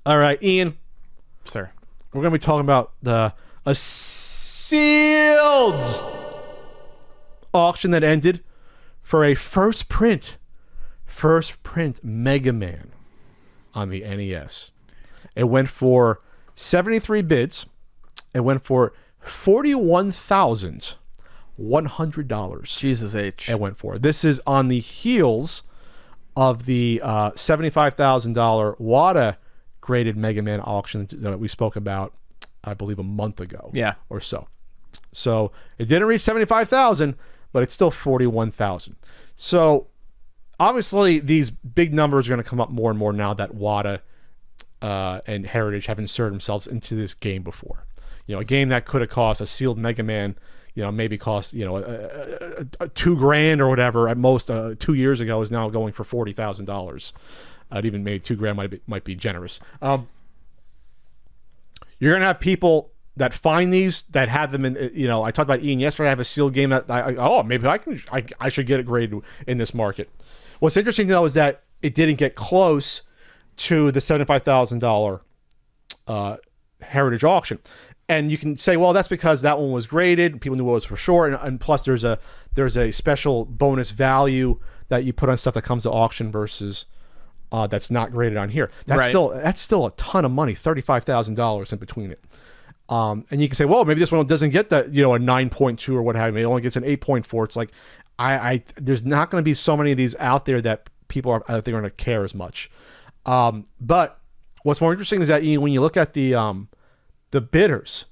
All right, Ian, Sir. we're going to be talking about a sealed auction that ended for a first print Mega Man on the NES. It went for 73 bids. It went for $41,100. Jesus H. It went for. This is on the heels of the $75,000 WADA graded Mega Man auction that we spoke about, I believe, a month ago. Yeah. Or so. So it didn't reach 75,000, but it's still 41,000. So obviously these big numbers are going to come up more and more now that WADA and Heritage have inserted themselves into this game before. You know, a game that could have cost a sealed Mega Man, you know, maybe cost, you know, a $2,000 or whatever at most 2 years ago is now going for $40,000. Even maybe $2,000 might be generous. You're gonna have people that find these that have them in. You know, I talked about Ian yesterday. I have a sealed game that maybe I should get it graded in this market. What's interesting though is that it didn't get close to the $75,000 Heritage auction. And you can say, well, that's because that one was graded. People knew what it was for sure, and plus there's a special bonus value that you put on stuff that comes to auction versus that's not graded on here. That's still a ton of money, $35,000 in between it. And you can say, well, maybe this one doesn't get that, you know, a 9.2 or what have you. It only gets an 8.4. It's like there's not going to be so many of these out there that people are I think are going to care as much. But what's more interesting is that when you look at the bidders,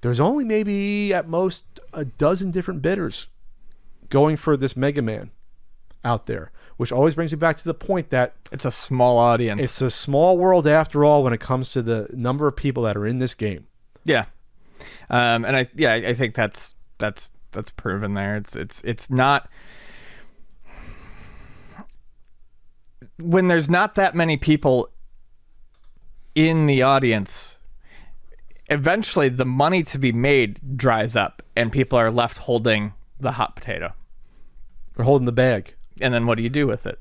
there's only maybe at most a dozen different bidders going for this Mega Man out there, which always brings me back to the point that It's a small audience. it's a small world after all when it comes to the number of people that are in this game. Yeah. And I think that's proven there. It's not when there's not that many people in the audience, eventually the money to be made dries up and people are left holding the hot potato. They're holding the bag. And then what do you do with it?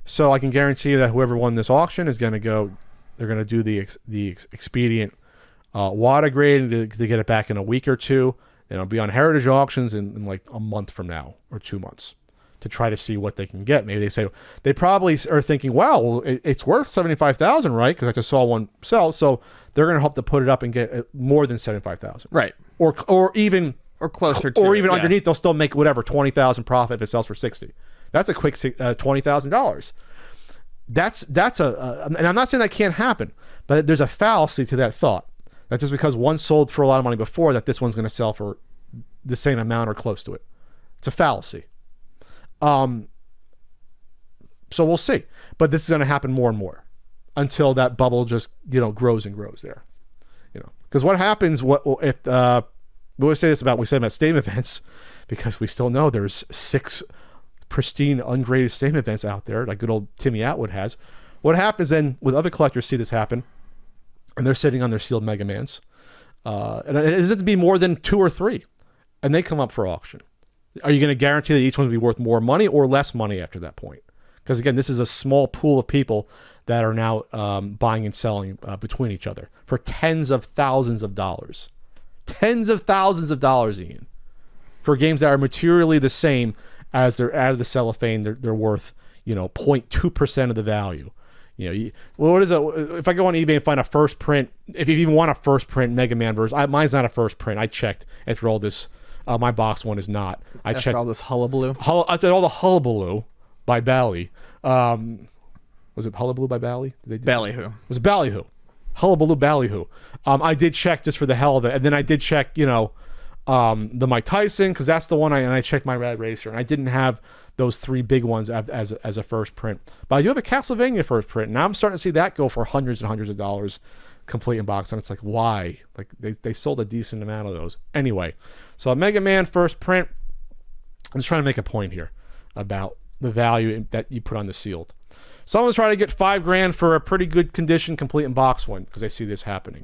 So I can guarantee you that whoever won this auction is going to go, they're going to do the expedient WADA grade to get it back in a week or two. And it'll be on Heritage auctions in like a month from now or 2 months to try to see what they can get. Maybe they probably are thinking, wow, well, it's worth 75,000, right? Because I just saw one sell. So they're going to hope to put it up and get more than 75,000. Right. Or even closer to or even it, underneath, they'll still make whatever 20,000 profit if it sells for 60. That's a quick $20,000. That's and I'm not saying that can't happen, but there's a fallacy to that thought. That just because one sold for a lot of money before, that this one's going to sell for the same amount or close to it. It's a fallacy. So we'll see, but this is going to happen more and more until that bubble just grows and grows there. Because what happens? If we say about Steam events, because we still know there's 6 pristine ungraded Steam events out there, like good old Timmy Atwood has. What happens then with other collectors see this happen, and they're sitting on their sealed Mega Mans, and it isn't to be more than 2 or 3, and they come up for auction. Are you going to guarantee that each one will be worth more money or less money after that point? Because again, this is a small pool of people that are now buying and selling between each other for tens of thousands of dollars. Tens of thousands of dollars, Ian, for games that are materially the same as they're out of the cellophane. They're worth 0.2% of the value. What is it? If I go on eBay and find a first print, if you even want a first print Mega Man version, mine's not a first print. I checked after all this. My box one is not. I checked all this hullabaloo. After all the hullabaloo by Bally. Was it hullabaloo by Bally? Ballyhoo. It was Ballyhoo. Hullabaloo Ballyhoo. I did check just for the hell of it, and then I did check, the Mike Tyson, because that's the one. I checked my Rad Racer, and I didn't have those 3 big ones as a first print. But I do have a Castlevania first print. Now I'm starting to see that go for hundreds and hundreds of dollars, complete in box, and it's like, why? Like they sold a decent amount of those anyway. So a Mega Man first print. I'm just trying to make a point here about the value that you put on the sealed. Someone's trying to get $5,000 for a pretty good condition complete in box one, because I see this happening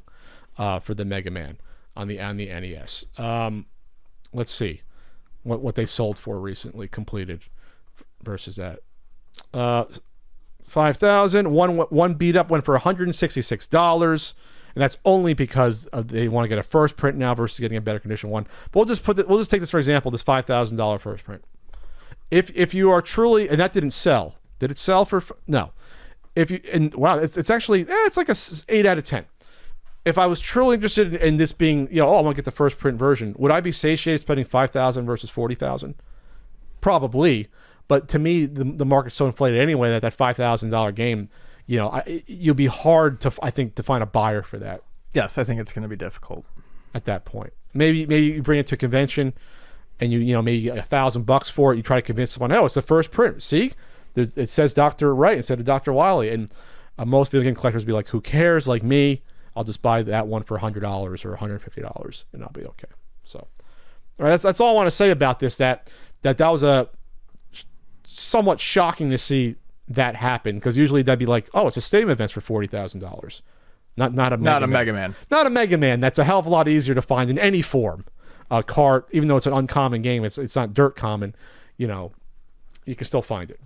for the Mega Man on the NES. Let's see what they sold for recently completed versus that. 5,000. One beat up went for $166, and that's only because they want to get a first print now versus getting a better condition one. But we'll just take this for example. This $5,000 first print. If you are truly, and that didn't sell. Did it sell for no? If you and wow, it's actually it's like a 8 out of 10. If I was truly interested in this being, I'm gonna get the first print version, would I be satiated spending 5,000 versus 40,000? Probably, but to me, the market's so inflated anyway that $5,000 game, you'll be hard to, I think, to find a buyer for that. Yes, I think it's going to be difficult at that point. Maybe you bring it to a convention, and maybe you get $1,000 for it. You try to convince someone, it's the first print. See, it says Dr. Wright instead of Dr. Wiley, and most video game collectors be like, who cares? Like me, I'll just buy that one for $100 or $150, and I'll be okay. So, all right, that's all I want to say about this. That was a somewhat shocking to see that happen, because usually that'd be like, it's a Stadium events for $40,000, not a Mega Man. Not a Mega Man. That's a hell of a lot easier to find in any form. A cart, even though it's an uncommon game, it's not dirt common. You can still find it.